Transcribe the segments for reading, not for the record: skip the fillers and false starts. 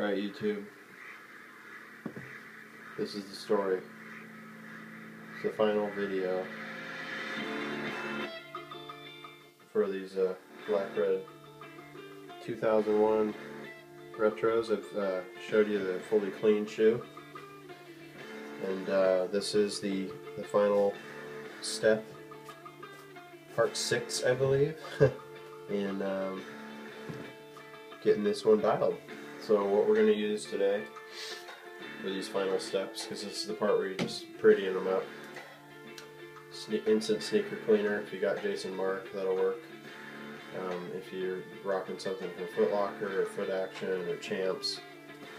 Alright, YouTube. This is the story. It's the final video for these black red 2001 retros. I've showed you the fully clean shoe, and this is the final step, part 6, I believe, in getting this one dialed. So what we're going to use today for these final steps, because this is the part where you're just prettying them up. Instant sneaker cleaner. If you got Jason Mark, that'll work. If you're rocking something from Foot Locker or Foot Action or Champs,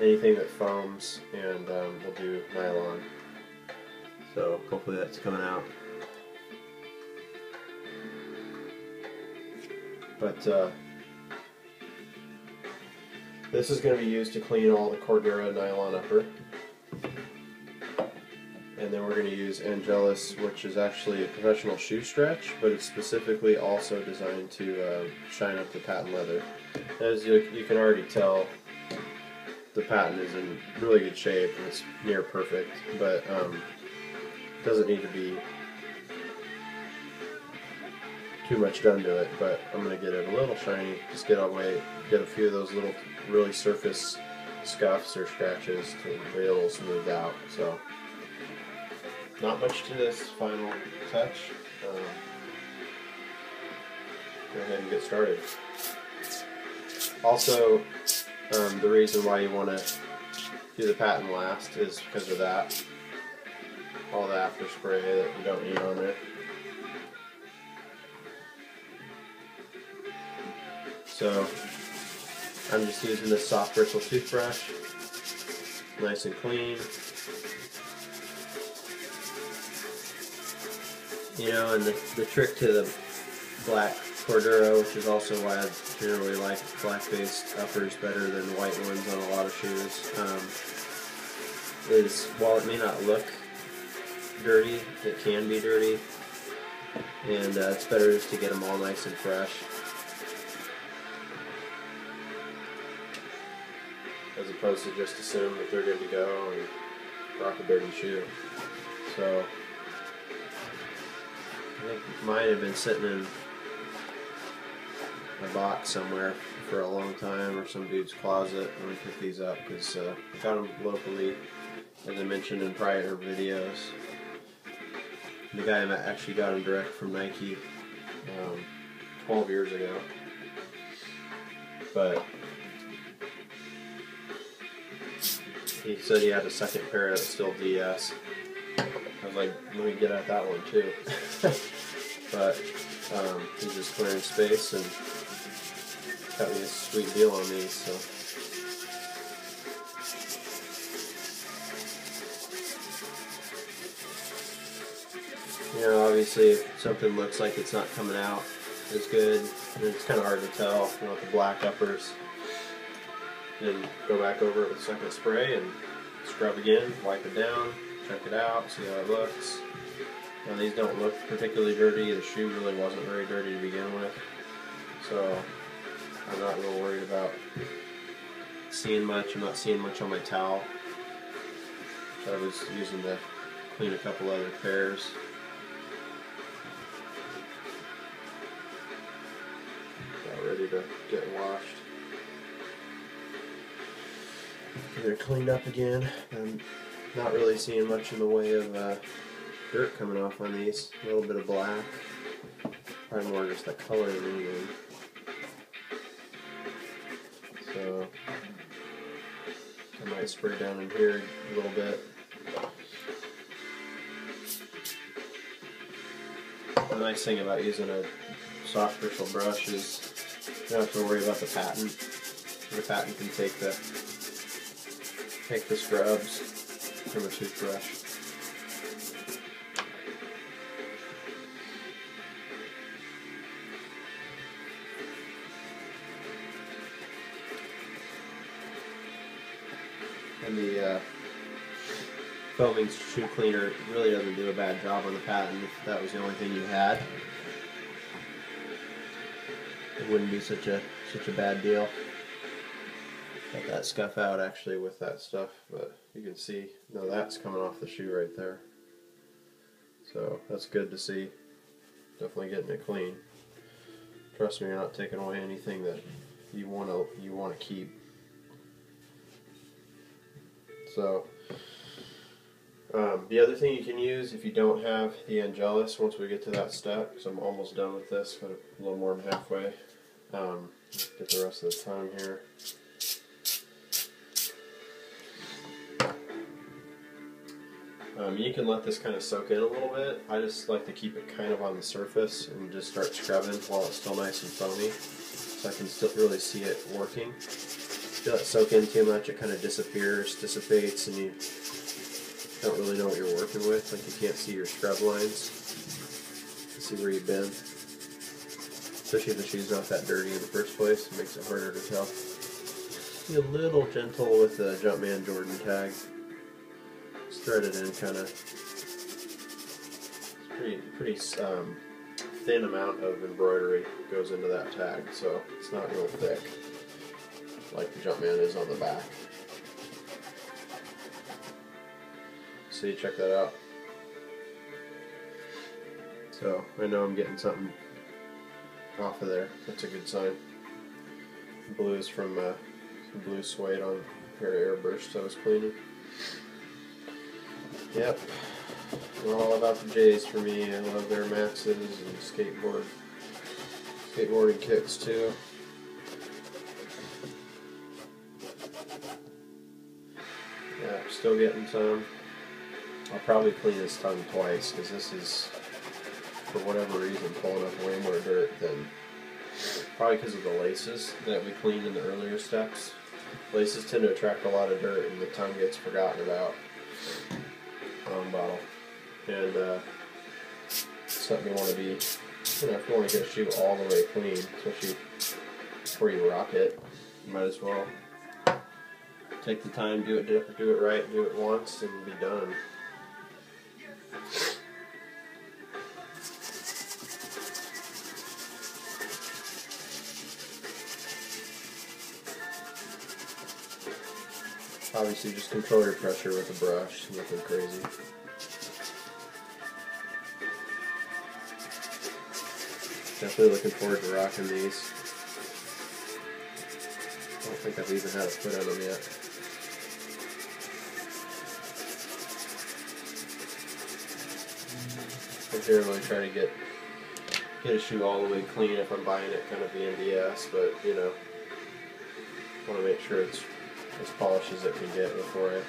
anything that foams, and we'll do nylon. So hopefully that's coming out. But this is going to be used to clean all the CORDURA nylon upper. And then we're going to use Angelus, which is actually a professional shoe stretch, but it's specifically also designed to shine up the patent leather. As you can already tell, the patent is in really good shape. It's near perfect, but it doesn't need to be too much done to it. But I'm going to get it a little shiny, just get a few of those little really surface scuffs or scratches to be a little smoothed out. So not much to this final touch. Go ahead and get started. Also, the reason why you want to do the patent last is because of that. All the after spray that you don't need on there. So I'm just using this soft bristle toothbrush, nice and clean. You know, and the trick to the black CORDURA, which is also why I generally like black-based uppers better than white ones on a lot of shoes, is while it may not look dirty, it can be dirty, and it's better just to get them all nice and fresh, as opposed to just assume that they're good to go and rock a dirty shoe. So I think mine had been sitting in a box somewhere for a long time, or some dude's closet. Let me pick these up because I got them locally, as I mentioned in prior videos. The guy actually got them direct from Nike 12 years ago. But he said he had a second pair that was still DS. I was like, let me get at that one too. But he's just clearing space and got me a sweet deal on these. So you know, obviously if something looks like it's not coming out as good, and it's kind of hard to tell, you know, with the black uppers. Then go back over it with a second spray and scrub again, wipe it down, check it out, see how it looks. Now these don't look particularly dirty. The shoe really wasn't very dirty to begin with, so I'm not real worried about seeing much. I'm not seeing much on my towel, which I was using to clean a couple other pairs. About ready to get washed. They're cleaned up again. I'm not really seeing much in the way of dirt coming off on these. A little bit of black. Probably more just the color than anything. So I might spray down in here a little bit. The nice thing about using a soft bristle brush is you don't have to worry about the patent. The patent can take the scrubs from a toothbrush. And the foaming shoe cleaner really doesn't do a bad job on the patent. If that was the only thing you had, it wouldn't be such a bad deal. Got that scuff out actually with that stuff, but you can see, no, that's coming off the shoe right there. So that's good to see. Definitely getting it clean. Trust me, you're not taking away anything that you want to keep. So the other thing you can use if you don't have the Angelus, once we get to that step, because I'm almost done with this, got a little more than halfway. Get the rest of the tongue here. You can let this kind of soak in a little bit. I just like to keep it kind of on the surface and just start scrubbing while it's still nice and foamy, so I can still really see it working. If you let it soak in too much, it kind of dissipates, and you don't really know what you're working with. Like, you can't see your scrub lines, see where you've been. Especially if the shoe's not that dirty in the first place, it makes it harder to tell. Be a little gentle with the Jumpman Jordan tag. Thread it in kind of. It's pretty thin amount of embroidery goes into that tag, so it's not real thick like the Jumpman is on the back. See, check that out. So I know I'm getting something off of there. That's a good sign. Blue is from some blue suede on a pair of airbursts I was cleaning. Yep, they're all about the J's for me. I love Air Maxes and skateboarding kicks too. Yeah, I'm still getting some. I'll probably clean this tongue twice because this is, for whatever reason, pulling up way more dirt than, probably because of the laces that we cleaned in the earlier steps. Laces tend to attract a lot of dirt and the tongue gets forgotten about. Bottle, and something you want to be, if you want to get a shoe all the way clean, especially before you rock it, you might as well take the time, do it right, do it once, and be done. Obviously, just control your pressure with the brush, nothing crazy. Definitely looking forward to rocking these. I don't think I've even had a foot on them yet. I generally try to get a shoe all the way clean if I'm buying it kind of VMDS, but you know, want to make sure it's as polished as it can get before I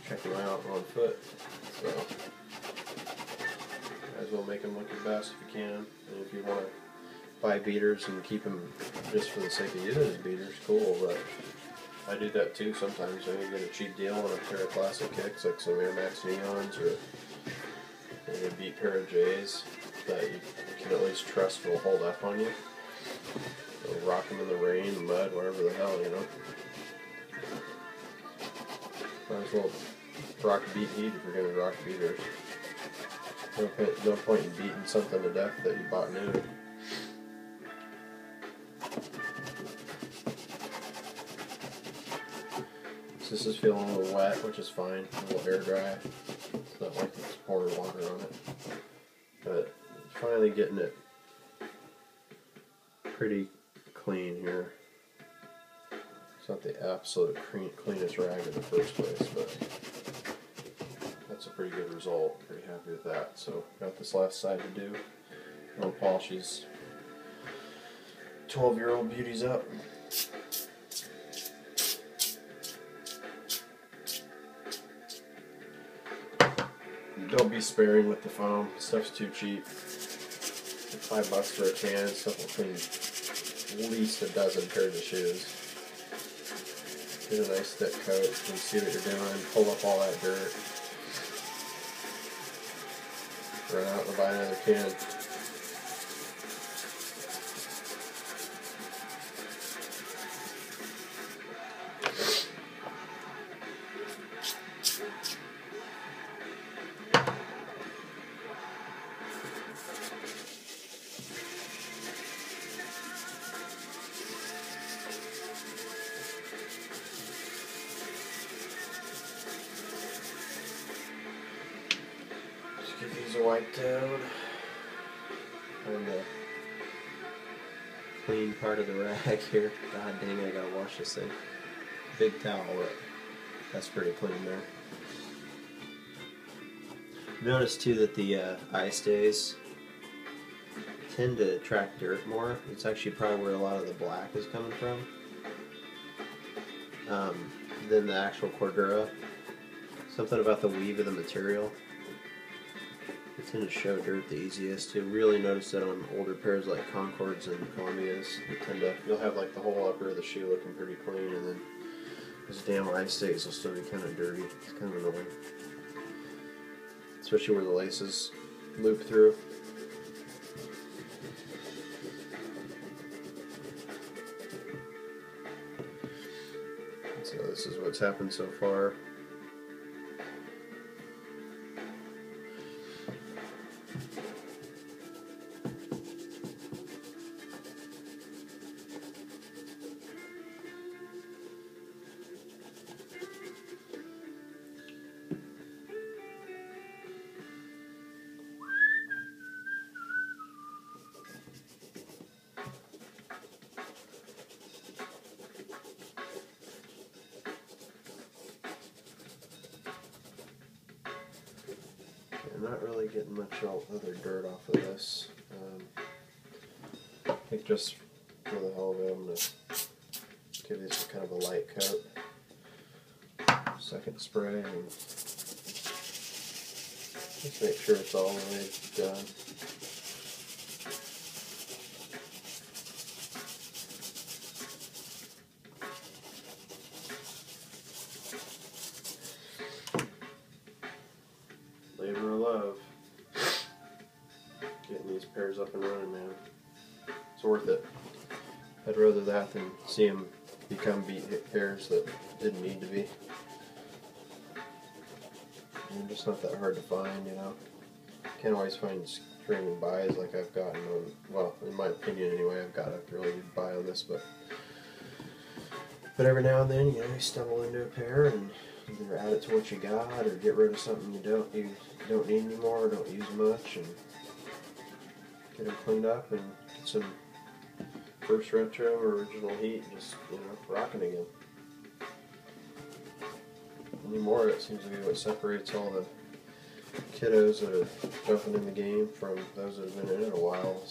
check them out on foot. So, might as well make them look your best if you can. And if you want to buy beaters and keep them just for the sake of using as beaters, cool, but I do that too sometimes. I get a cheap deal on a pair of classic kicks, like some Air Max Neons or maybe a beat pair of J's that you can at least trust will hold up on you. You'll rock them in the rain, the mud, whatever the hell, you know. Might as well rock beat heat if you're going to rock beaters. No point in beating something to death that you bought new. So this is feeling a little wet, which is fine. A little air dry. It's not like it's pouring water on it. But finally getting it pretty clean here. It's not the absolute cleanest rag in the first place, but that's a pretty good result. Pretty happy with that. So got this last side to do. I'll polish these 12-year-old beauties up. Don't be sparing with the foam. Stuff's too cheap. $5 for a can. Stuff will clean at least a dozen pairs of shoes. Get a nice thick coat. You can see what you're doing. Pull up all that dirt. Run out and buy another can. these are wiped down on the clean part of the rag here. God dang it, I gotta wash this thing. Big towel, but that's pretty clean there. Notice too that the eye stays tend to attract dirt more. It's actually probably where a lot of the black is coming from than the actual Cordura. Something about the weave of the material. They tend to show dirt the easiest. You'll really notice that on older pairs like Concords and Columbias. You'll have like the whole upper of the shoe looking pretty clean, and then those damn eye stays will still be kind of dirty. It's kind of annoying. Especially where the laces loop through. So this is what's happened so far. I'm not really getting much other dirt off of this. I think just for the hell of it, I'm going to give these kind of a light coat. Second spray, and just make sure it's all the way done. Labor of love. Getting these pairs up and running, man. It's worth it. I'd rather that than see them become beat pairs that didn't need to be. They're just not that hard to find, you know. Can't always find screaming buys like I've gotten on, well, in my opinion anyway, I've got a really good buy on this, but every now and then, you know, you stumble into a pair and either add it to what you got or get rid of something you don't need anymore or don't use much, and get them cleaned up and get some first retro or original heat, just, you know, rocking again. Anymore, it seems to be what separates all the kiddos that are jumping in the game from those that have been in it a while.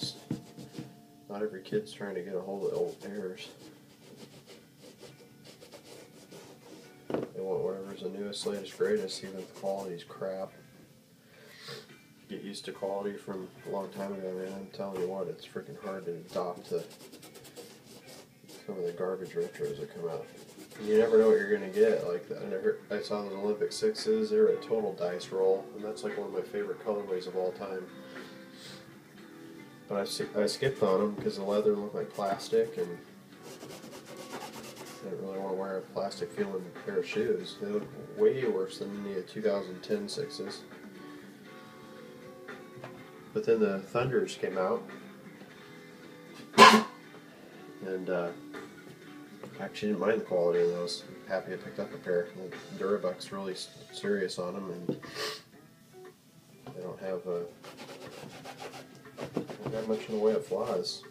Not every kid's trying to get a hold of old pairs. They want whatever's the newest, latest, greatest, even if the quality's crap. Get used to quality from a long time ago, man. I'm telling you what, it's freaking hard to adopt to some of the garbage retros that come out. You never know what you're going to get. Like, I saw those Olympic 6s, they were a total dice roll, and that's like one of my favorite colorways of all time. But I skipped on them because the leather looked like plastic, and I didn't really want to wear a plastic feeling pair of shoes. They look way worse than the 2010 6s. But then the Thunders came out, and I actually didn't mind the quality of those. I'm happy I picked up a pair. The Durabuck's really serious on them, and they don't have much in the way of flaws.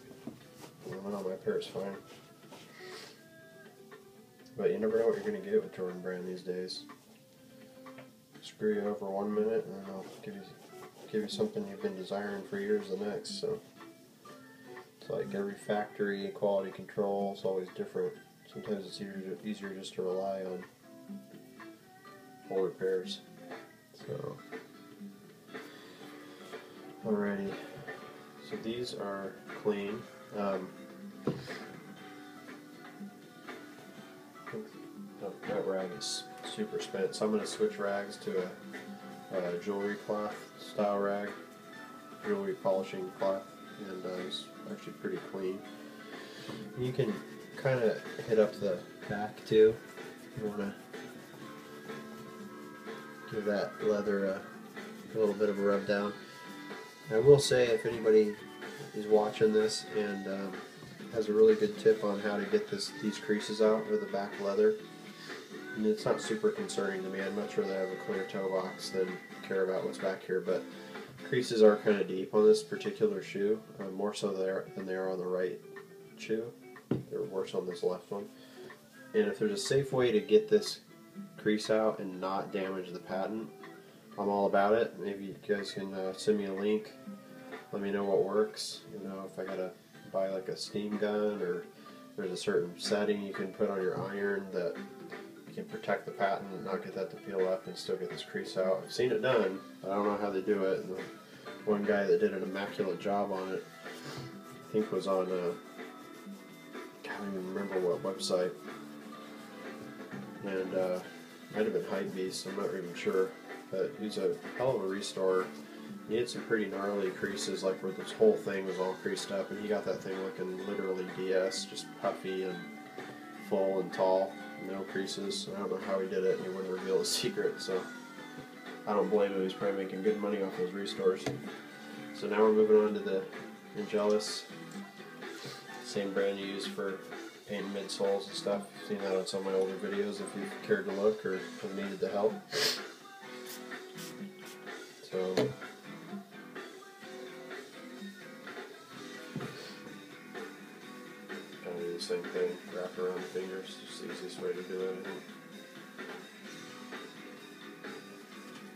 No, my pair is fine. But you never know what you're going to get with Jordan Brand these days. Screw you over 1 minute, and then I'll give you something you've been desiring for years the next. So it's like every factory quality control is always different. Sometimes it's easier just to rely on older pairs. So, alrighty. So these are clean. That rag is super spent, so I'm going to switch rags to a jewelry cloth style rag, jewelry polishing cloth, and it's actually pretty clean. You can kind of hit up the back too. You want to give that leather a little bit of a rub down. I will say, if anybody is watching this and has a really good tip on how to get these creases out with the back leather, and it's not super concerning to me. I'd much rather have a clear toe box than care about what's back here, but creases are kind of deep on this particular shoe, more so than they are on the right shoe. They're worse on this left one. And if there's a safe way to get this crease out and not damage the patent, I'm all about it. Maybe you guys can send me a link. Let me know what works. You know, if I gotta buy like a steam gun, or there's a certain setting you can put on your iron that you can protect the patent and not get that to peel up and still get this crease out. I've seen it done, but I don't know how they do it. And the one guy that did an immaculate job on it, I think was on I can't even remember what website, and might have been Hypebeast, I'm not even sure, but he's a hell of a restorer. He had some pretty gnarly creases, like where this whole thing was all creased up, and he got that thing looking literally DS, just puffy and full and tall, no creases. I don't know how he did it, and he wouldn't reveal his secret, so I don't blame him. He's probably making good money off those restores. So now we're moving on to the Angelus, same brand you use for painting midsoles and stuff. You've seen that on some of my older videos if you've cared to look or have needed the help. So kind of do the same thing, wrap around the fingers, just the easiest way to do it, I think.